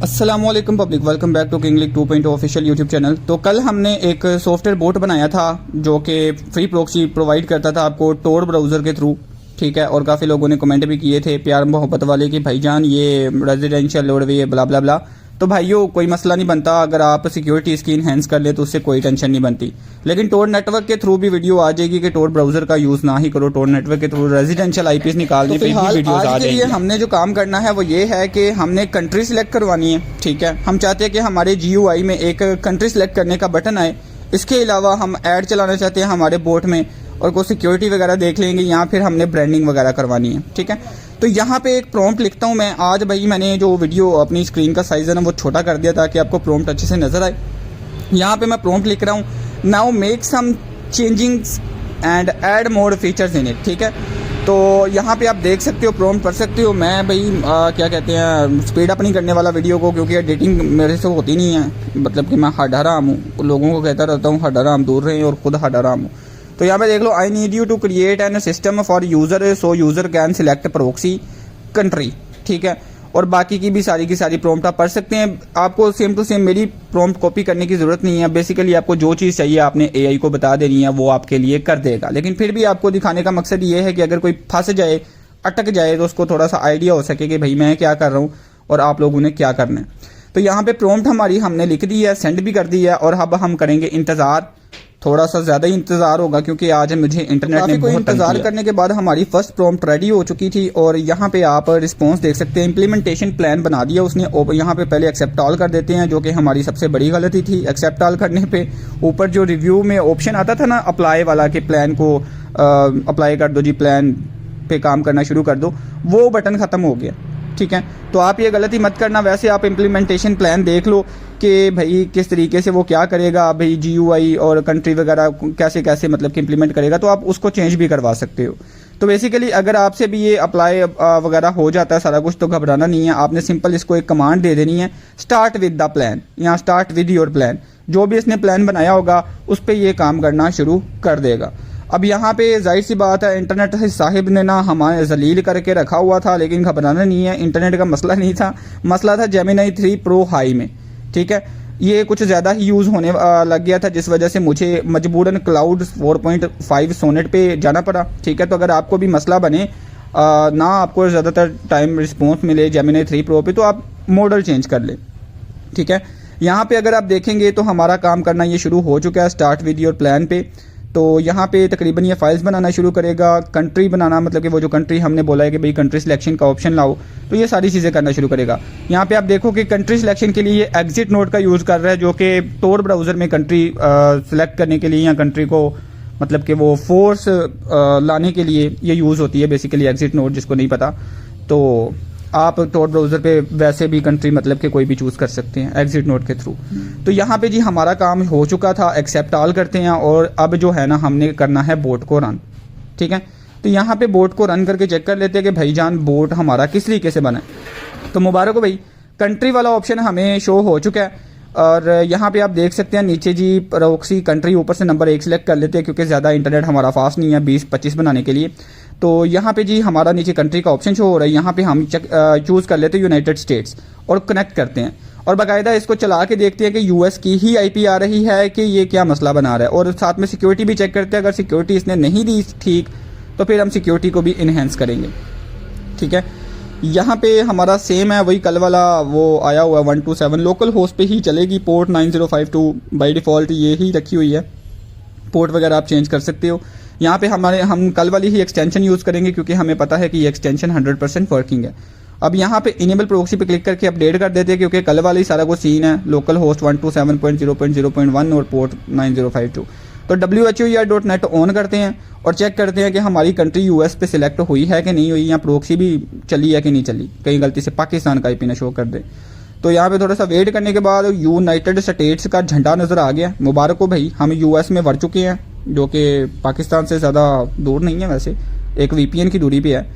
अस्सलामुअलैकुम public, welcome back to किंगलिक 2.0 official YouTube channel. तो कल हमने एक सॉफ्टवेयर बोट बनाया था जो कि फ्री प्रॉक्सी प्रोवाइड करता था आपको टोर ब्राउज़र के थ्रू, ठीक है। और काफ़ी लोगों ने कमेंट भी किए थे प्यार मोहब्बत वाले कि भाईजान ये रेजिडेंशियल लोड वे ब्ला ब्ला ब्ला। तो भाइयों कोई मसला नहीं बनता, अगर आप सिक्योरिटी इसकी इनहेंस कर ले तो उससे कोई टेंशन नहीं बनती। लेकिन टोर नेटवर्क के थ्रू भी वीडियो आ जाएगी कि टोर ब्राउजर का यूज़ ना ही करो, टोर नेटवर्क के थ्रू रेजिडेंशियल आईपीस निकालने पे ही वीडियोस आ जाएंगी। हमने जो काम करना है वो ये है कि हमने कंट्री सिलेक्ट करवानी है, ठीक है। हम चाहते हैं कि हमारे GUI में एक कंट्री सिलेक्ट करने का बटन आए। इसके अलावा हम ऐड चलाना चाहते हैं हमारे बोट में और कोई सिक्योरिटी वगैरह देख लेंगे, या फिर हमने ब्रांडिंग वगैरह करवानी है, ठीक है। तो यहाँ पे एक प्रॉम्प्ट लिखता हूँ मैं। आज भाई मैंने जो वीडियो अपनी स्क्रीन का साइज़ है ना वो छोटा कर दिया ताकि आपको प्रॉम्प्ट अच्छे से नज़र आए। यहाँ पे मैं प्रॉम्प्ट लिख रहा हूँ, now make some changings and add more features in it, ठीक है। तो यहाँ पे आप देख सकते हो, प्रॉम्प्ट पढ़ सकते हो। मैं भाई क्या कहते हैं स्पीड अप नहीं करने वाला वीडियो को, क्योंकि एडिटिंग मेरे से होती नहीं है। मतलब कि मैं हड हराम हूँ, लोगों को कहता रहता हूँ हड हराम दूर रहें और खुद हड हराम हूँ। तो यहाँ पे देख लो, I need you to create an system for user so user can select proxy country, ठीक है। और बाकी की भी सारी की सारी प्रॉम्प्ट आप पढ़ सकते हैं। आपको सेम टू सेम मेरी प्रॉम्प्ट कॉपी करने की ज़रूरत नहीं है। बेसिकली आपको जो चीज़ चाहिए आपने AI को बता देनी है, वो आपके लिए कर देगा। लेकिन फिर भी आपको दिखाने का मकसद ये है कि अगर कोई फंस जाए, अटक जाए, तो उसको थोड़ा सा आइडिया हो सके कि भाई मैं क्या कर रहा हूँ और आप लोगों ने क्या करना है। तो यहाँ पे प्रॉम्प्ट हमारी हमने लिख दी है, सेंड भी कर दी है। और अब हम करेंगे इंतज़ार, थोड़ा सा ज़्यादा ही इंतज़ार होगा क्योंकि आज मुझे इंटरनेट ने बहुत इंतज़ार करने के बाद हमारी फर्स्ट प्रॉम्प्ट रेडी हो चुकी थी। और यहाँ पे आप रिस्पांस देख सकते हैं, इम्प्लीमेंटेशन प्लान बना दिया उसने। यहाँ पे पहले एक्सेप्ट ऑल कर देते हैं, जो कि हमारी सबसे बड़ी गलती थी। एक्सेप्ट ऑल करने पे ऊपर जो रिव्यू में ऑप्शन आता था ना अप्लाई वाला, कि प्लान को अप्लाई कर दो जी, प्लान पे काम करना शुरू कर दो, वो बटन ख़त्म हो गया, ठीक है। तो आप ये गलती मत करना। वैसे आप इम्प्लीमेंटेशन प्लान देख लो कि भाई किस तरीके से वो क्या करेगा, भाई GUI और कंट्री वगैरह कैसे कैसे मतलब कि इम्प्लीमेंट करेगा, तो आप उसको चेंज भी करवा सकते हो। तो बेसिकली अगर आपसे भी ये अप्लाई वगैरह हो जाता है सारा कुछ, तो घबराना नहीं है। आपने सिंपल इसको एक कमांड दे देनी है, स्टार्ट विद द प्लान या स्टार्ट विद योर प्लान। जो भी इसने प्लान बनाया होगा उस पर ये काम करना शुरू कर देगा। अब यहाँ पे जाहिर सी बात है, इंटरनेट साहिब ने ना हमारे जलील करके रखा हुआ था, लेकिन घबराना नहीं है। इंटरनेट का मसला नहीं था, मसला था जेमिनी 3 प्रो हाई में, ठीक है। ये कुछ ज़्यादा ही यूज़ होने लग गया था, जिस वजह से मुझे मजबूरन क्लाउड 4.5 सोनेट पे जाना पड़ा, ठीक है। तो अगर आपको भी मसला बने ना, आपको ज़्यादातर टाइम रिस्पॉन्स मिले जेमिनी 3 प्रो पे, तो आप मॉडल चेंज कर लें, ठीक है। यहाँ पे अगर आप देखेंगे तो हमारा काम करना ये शुरू हो चुका है स्टार्ट विद योर प्लान पे। तो यहाँ पे तकरीबन ये फाइल्स बनाना शुरू करेगा, कंट्री बनाना, मतलब कि वो जो कंट्री हमने बोला है कि भाई कंट्री सिलेक्शन का ऑप्शन लाओ, तो ये सारी चीज़ें करना शुरू करेगा। यहाँ पे आप देखो कि कंट्री सिलेक्शन के लिए ये एग्जिट नोड का यूज़ कर रहा है, जो कि टोर ब्राउज़र में कंट्री सिलेक्ट करने के लिए या कंट्री को मतलब कि वो फोर्स लाने के लिए ये यूज़ होती है बेसिकली एग्जिट नोड, जिसको नहीं पता। तो आप टोर ब्राउज़र पे वैसे भी कंट्री मतलब कि कोई भी चूज़ कर सकते हैं एग्जिट नोड के थ्रू। तो यहाँ पे जी हमारा काम हो चुका था, एक्सेप्ट ऑल करते हैं। और अब जो है ना हमने करना है बोट को रन, ठीक है। तो यहाँ पे बोट को रन करके चेक कर लेते हैं कि भाईजान बोट हमारा किस तरीके से बना है। तो मुबारक हो भाई, कंट्री वाला ऑप्शन हमें शो हो चुका है। और यहाँ पे आप देख सकते हैं नीचे जी प्रॉक्सी कंट्री, ऊपर से नंबर 1 सेलेक्ट कर लेते हैं क्योंकि ज़्यादा इंटरनेट हमारा फास्ट नहीं है 20-25 बनाने के लिए। तो यहाँ पे जी हमारा नीचे कंट्री का ऑप्शन शो हो रहा है। यहाँ पे हम चूज़ कर लेते हैं यूनाइटेड स्टेट्स और कनेक्ट करते हैं। और बाकायदा इसको चला के देखते हैं कि US की ही IP आ रही है कि ये क्या मसला बना रहा है। और साथ में सिक्योरिटी भी चेक करते हैं, अगर सिक्योरिटी इसने नहीं दी ठीक तो फिर हम सिक्योरिटी को भी इन्हेंस करेंगे, ठीक है। यहाँ पे हमारा सेम है वही कल वाला, वो आया हुआ है 127 लोकल होस्ट पे ही चलेगी। पोर्ट 9052 बाई डिफ़ॉल्ट ये ही रखी हुई है, पोर्ट वगैरह आप चेंज कर सकते हो। यहाँ पे हम कल वाली ही एक्सटेंशन यूज़ करेंगे क्योंकि हमें पता है कि ये एक्सटेंशन 100% वर्किंग है। अब यहाँ पे इनेबल प्रॉक्सी पे क्लिक करके अपडेट कर देते हैं क्योंकि कल वाली सारा कुछ सीन है, लोकल होस्ट 127.0.0.1 और पोर्ट 9052। तो WHUER.net ऑन करते हैं और चेक करते हैं कि हमारी कंट्री US पे सिलेक्ट हुई है कि नहीं हुई, या प्रॉक्सी भी चली है कि नहीं चली, कहीं गलती से पाकिस्तान का IP ना शो कर दे। तो यहाँ पे थोड़ा सा वेट करने के बाद यूनाइटेड स्टेट्स का झंडा नज़र आ गया। मुबारक हो भाई, हम US में बढ़ चुके हैं, जो कि पाकिस्तान से ज़्यादा दूर नहीं है, वैसे एक VPN की दूरी पे है।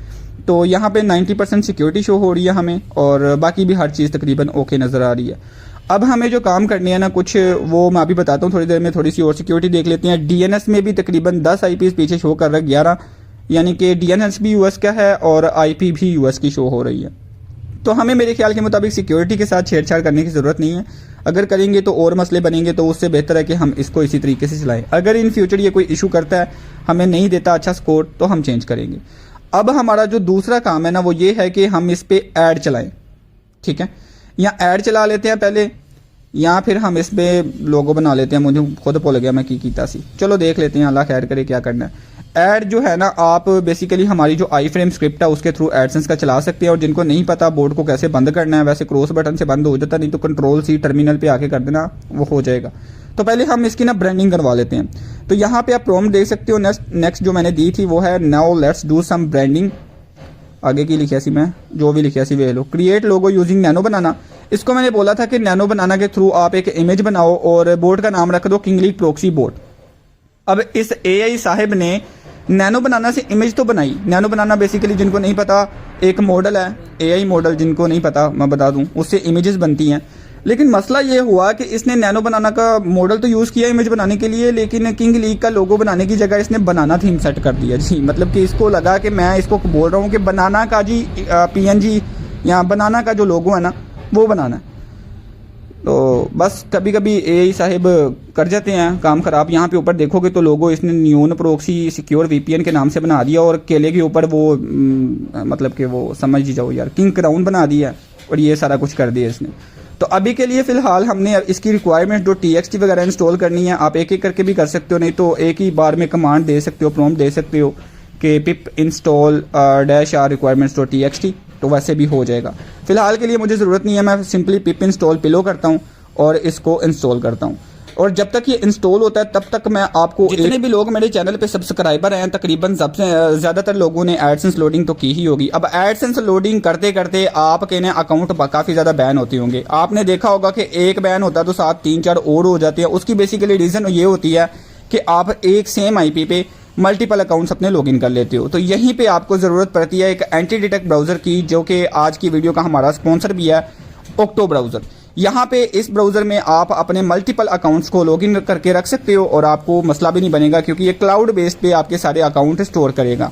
तो यहाँ पे 90% सिक्योरिटी शो हो रही है हमें, और बाकी भी हर चीज़ तकरीबन ओके नज़र आ रही है। अब हमें जो काम करनी है ना कुछ, वो मैं अभी बताता हूँ थोड़ी देर में। थोड़ी सी और सिक्योरिटी देख लेते हैं। DNS में भी तकरीबन 10 IPs पीछे शो कर रहा है, 11, यानी कि DNS भी US का है और IP भी US की शो हो रही है। तो हमें मेरे ख्याल के मुताबिक सिक्योरिटी के साथ छेड़छाड़ करने की ज़रूरत नहीं है। अगर करेंगे तो और मसले बनेंगे, तो उससे बेहतर है कि हम इसको इसी तरीके से चलाएं। अगर इन फ्यूचर ये कोई इशू करता है, हमें नहीं देता अच्छा स्कोर, तो हम चेंज करेंगे। अब हमारा जो दूसरा काम है ना वो ये है कि हम इस पे ऐड चलाएं। ठीक है, या ऐड चला लेते हैं पहले, या फिर हम इस पे लोगो बना लेते हैं। मुझे खुद भूल गया मैं की कीता सी, चलो देख लेते हैं, अल्लाह खैर करे क्या करना है। ऐड जो है ना, आप बेसिकली हमारी जो आई फ्रेम स्क्रिप्ट है उसके थ्रू एडसेंस का चला सकते हैं। और जिनको नहीं पता बोर्ड को कैसे बंद करना है, वैसे क्रॉस बटन से बंद हो जाता, नहीं तो कंट्रोल सी टर्मिनल पे आके कर देना, वो हो जाएगा। तो पहले हम इसकी ना ब्रांडिंग करवा लेते हैं। तो यहाँ पे आप प्रॉम्प्ट देख सकते हो। नेक्स्ट जो मैंने दी थी वो है now let's do some branding. आगे की लिखिया सी मैं, जो भी लिखिया सी वे लो। Create logo using nano banana. इसको मैंने बोला था कि नैनो बनाना के थ्रू आप एक इमेज बनाओ और बोर्ड का नाम रख दो किंग लीग प्रॉक्सी बोर्ड। अब इस एआई साहिब ने नैनो बनाना से इमेज तो बनाई। नैनो बनाना बेसिकली जिनको नहीं पता एक मॉडल है, एआई मॉडल, जिनको नहीं पता मैं बता दूं, उससे इमेजेस बनती हैं। लेकिन मसला ये हुआ कि इसने नैनो बनाना का मॉडल तो यूज़ किया इमेज बनाने के लिए, लेकिन किंग लीग का लोगो बनाने की जगह इसने बनाना थीम सेट कर दिया जी। मतलब कि इसको लगा कि मैं इसको बोल रहा हूँ कि बनाना का जी पीएनजी या बनाना का जो लोगो है ना वो बनाना है। तो बस कभी कभी एआई साहिब कर जाते हैं काम ख़राब। यहाँ पे ऊपर देखोगे तो लोगो इसने नियोन प्रॉक्सी सिक्योर वीपीएन के नाम से बना दिया, और केले के ऊपर वो मतलब कि वो समझ ही जाओ यार किंग क्राउन बना दिया, और ये सारा कुछ कर दिया इसने। तो अभी के लिए फ़िलहाल हमने इसकी रिक्वायरमेंट जो TXT वगैरह इंस्टॉल करनी है, आप एक एक करके भी कर सकते हो, नहीं तो एक ही बार में कमांड दे सकते हो, प्रॉम्प्ट दे सकते हो कि पिप इंस्टॉल -r requirements.txt, तो वैसे भी हो जाएगा। फिलहाल के लिए मुझे ज़रूरत नहीं है, मैं सिंपली पिप इंस्टॉल पिलो करता हूँ और इसको इंस्टॉल करता हूँ। और जब तक ये इंस्टॉल होता है तब तक मैं आपको, जितने भी लोग मेरे चैनल पे सब्सक्राइबर हैं, तकरीबन सबसे ज़्यादातर लोगों ने एडसेंस लोडिंग तो की ही होगी। अब एडसेंस लोडिंग करते करते आपके ना अकाउंट काफ़ी ज़्यादा बैन होते होंगे। आपने देखा होगा कि एक बैन होता है तो साथ 3-4 और हो जाते हैं। उसकी बेसिकली रीज़न ये होती है कि आप एक सेम IP पे मल्टीपल अकाउंट्स अपने लॉगिन कर लेते हो। तो यहीं पे आपको ज़रूरत पड़ती है एक एंटी डिटेक्ट ब्राउज़र की, जो कि आज की वीडियो का हमारा स्पॉन्सर भी है, ऑक्टो ब्राउज़र। यहाँ पे इस ब्राउज़र में आप अपने मल्टीपल अकाउंट्स को लॉगिन करके रख सकते हो और आपको मसला भी नहीं बनेगा, क्योंकि ये क्लाउड बेस्ड पे आपके सारे अकाउंट स्टोर करेगा।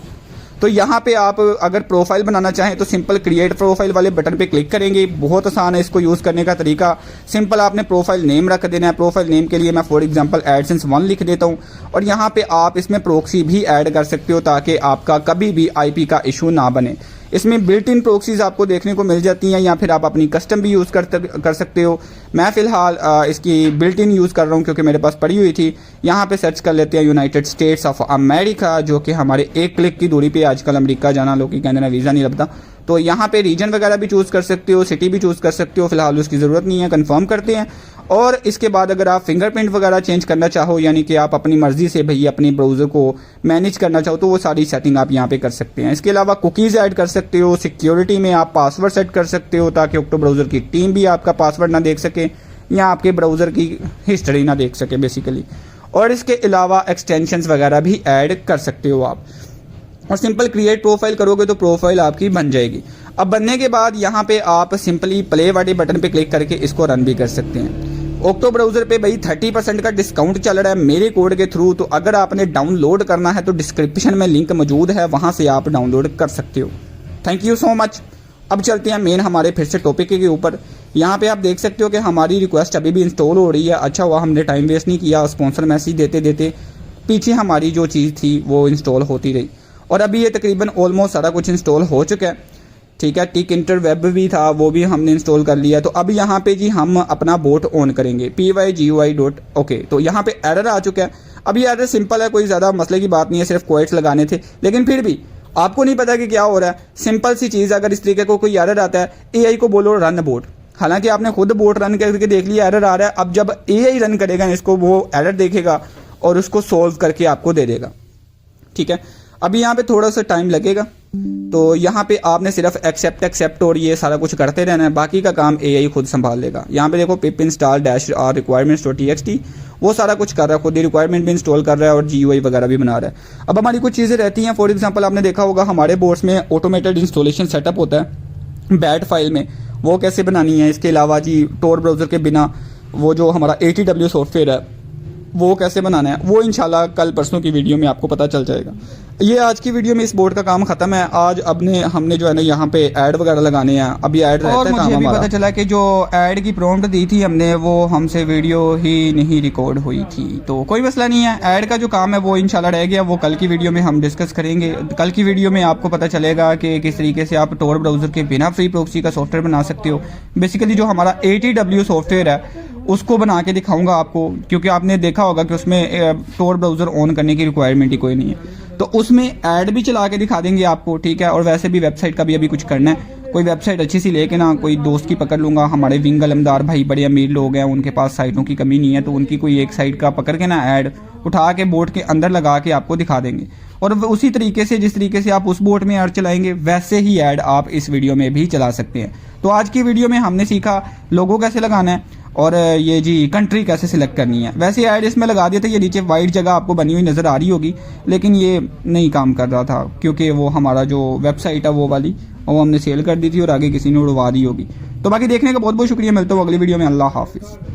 तो यहाँ पे आप अगर प्रोफाइल बनाना चाहें तो सिंपल क्रिएट प्रोफाइल वाले बटन पे क्लिक करेंगे। बहुत आसान है इसको यूज़ करने का तरीका। सिंपल आपने प्रोफाइल नेम रख देना है। प्रोफाइल नेम के लिए मैं फॉर एग्जांपल एडसेंस 1 लिख देता हूँ, और यहाँ पे आप इसमें प्रॉक्सी भी ऐड कर सकते हो ताकि आपका कभी भी IP का इशू ना बने। इसमें बिल्ट इन प्रॉक्सीज आपको देखने को मिल जाती हैं, या फिर आप अपनी कस्टम भी यूज़ कर सकते हो। मैं फ़िलहाल इसकी बिल्ट इन यूज़ कर रहा हूँ क्योंकि मेरे पास पड़ी हुई थी। यहाँ पे सर्च कर लेते हैं यूनाइटेड स्टेट्स ऑफ अमेरिका, जो कि हमारे एक क्लिक की दूरी पे। आजकल अमेरिका जाना लोग कहते हैं वीज़ा नहीं लगता, तो यहाँ पे रीजन वगैरह भी चूज़ कर सकते हो, सिटी भी चूज़ कर सकते हो। फिलहाल उसकी ज़रूरत नहीं है, कंफर्म करते हैं। और इसके बाद अगर आप फिंगरप्रिंट वगैरह चेंज करना चाहो, यानी कि आप अपनी मर्ज़ी से भई अपनी ब्राउज़र को मैनेज करना चाहो, तो वो सारी सेटिंग आप यहाँ पे कर सकते हैं। इसके अलावा कुकीज़ ऐड कर सकते हो। सिक्योरिटी में आप पासवर्ड सेट कर सकते हो ताकि ऑक्टो ब्राउज़र की टीम भी आपका पासवर्ड ना देख सके या आपके ब्राउज़र की हिस्ट्री ना देख सके बेसिकली। और इसके अलावा एक्सटेंशंस वगैरह भी ऐड कर सकते हो आप। और सिंपल क्रिएट प्रोफाइल करोगे तो प्रोफाइल आपकी बन जाएगी। अब बनने के बाद यहाँ पे आप सिंपली प्ले वाले बटन पे क्लिक करके इसको रन भी कर सकते हैं। ऑक्टो ब्राउज़र पे भाई 30% का डिस्काउंट चल रहा है मेरे कोड के थ्रू, तो अगर आपने डाउनलोड करना है तो डिस्क्रिप्शन में लिंक मौजूद है, वहाँ से आप डाउनलोड कर सकते हो। Thank you so much. अब चलते हैं मेन हमारे फिर से टॉपिक के ऊपर। यहाँ पे आप देख सकते हो कि हमारी रिक्वेस्ट अभी भी इंस्टॉल हो रही है। अच्छा हुआ हमने टाइम वेस्ट नहीं किया, स्पॉन्सर मैसेज देते देते पीछे हमारी जो चीज़ थी वो इंस्टॉल होती रही। और अभी ये तकरीबन ऑलमोस्ट सारा कुछ इंस्टॉल हो चुका है। ठीक है, टिक इंटरवेब भी था, वो भी हमने इंस्टॉल कर लिया। तो अब यहाँ पे जी हम अपना बोट ऑन करेंगे pygui.ok। तो यहाँ पे एरर आ चुका है। अब ये एरर सिंपल है, कोई ज़्यादा मसले की बात नहीं है, सिर्फ क्वेट्स लगाने थे। लेकिन फिर भी आपको नहीं पता कि क्या हो रहा है। सिंपल सी चीज़, अगर इस तरीके को कोई एरर आता है, AI को बोलो रन बोट। हालांकि आपने खुद बोट रन करके देख लिया एरर आ रहा है। अब जब AI रन करेगा इसको, वो एरर देखेगा और उसको सोल्व करके आपको दे देगा। ठीक है, अभी यहाँ पे थोड़ा सा टाइम लगेगा, तो यहाँ पे आपने सिर्फ एक्सेप्ट और ये सारा कुछ करते रहना है। बाकी का काम AI खुद संभाल लेगा। यहाँ पे देखो पिप इंस्टॉल -r requirements.txt, वो सारा कुछ कर रहा है, खुद ही रिक्वायरमेंट भी इंस्टॉल कर रहा है और GUI वगैरह भी बना रहा है। अब हमारी कुछ चीज़ें रहती हैं। फॉर एग्जांपल आपने देखा होगा हमारे बोर्ड्स में ऑटोमेटेड इंस्टॉलेशन सेटअप होता है बैट फाइल में, वो कैसे बनानी है। इसके अलावा जी टोर ब्राउज़र के बिना वो जो हमारा ATW सॉफ्टवेयर है वो कैसे बनाना है वो इंशाल्लाह कल परसों की वीडियो में आपको पता चल जाएगा। ये आज की वीडियो में इस बोर्ड का काम खत्म है। आज हमने जो है ना यहाँ पे ऐड वगैरह लगाने हैं। अभी ऐड रहता है काम हमारा। और मुझे अभी पता चला कि जो ऐड की प्रॉम्प्ट दी थी हमने वो हमसे वीडियो ही नहीं रिकॉर्ड हुई थी, तो कोई मसला नहीं है। ऐड का जो काम है वो इंशाल्लाह रह गया, वो कल की वीडियो में हम डिस्कस करेंगे। कल की वीडियो में आपको पता चलेगा कि किस तरीके से आप टोर ब्राउज़र के बिना फ्री प्रॉक्सी का सॉफ्टवेयर बना सकते हो। बेसिकली जो हमारा ATW सॉफ्टवेयर है उसको बना के दिखाऊंगा आपको, क्योंकि आपने देखा होगा कि उसमें टोर ब्राउज़र ऑन करने की रिक्वायरमेंट ही कोई नहीं है, तो उसमें ऐड भी चला के दिखा देंगे आपको, ठीक है। और वैसे भी वेबसाइट का भी अभी कुछ करना है, कोई वेबसाइट अच्छी सी लेके ना कोई दोस्त की पकड़ लूँगा। हमारे विंग अलमदार भाई बड़े अमीर लोग हैं, उनके पास साइटों की कमी नहीं है, तो उनकी कोई एक साइट का पकड़ के ना ऐड उठा के बोर्ड के अंदर लगा के आपको दिखा देंगे। और उसी तरीके से जिस तरीके से आप उस बोर्ड में ऐड चलाएंगे वैसे ही ऐड आप इस वीडियो में भी चला सकते हैं। तो आज की वीडियो में हमने सीखा लोगो कैसे लगाना है और ये जी कंट्री कैसे सिलेक्ट करनी है। वैसे ऐड इसमें लगा दिया था, ये नीचे वाइट जगह आपको बनी हुई नज़र आ रही होगी, लेकिन ये नहीं काम कर रहा था क्योंकि वो हमारा जो वेबसाइट है वो वाली वो हमने सेल कर दी थी और आगे किसी ने उड़वा दी होगी। तो बाकी देखने का बहुत बहुत शुक्रिया, मिलता हूँ अगली वीडियो में। अल्लाह हाफिज़।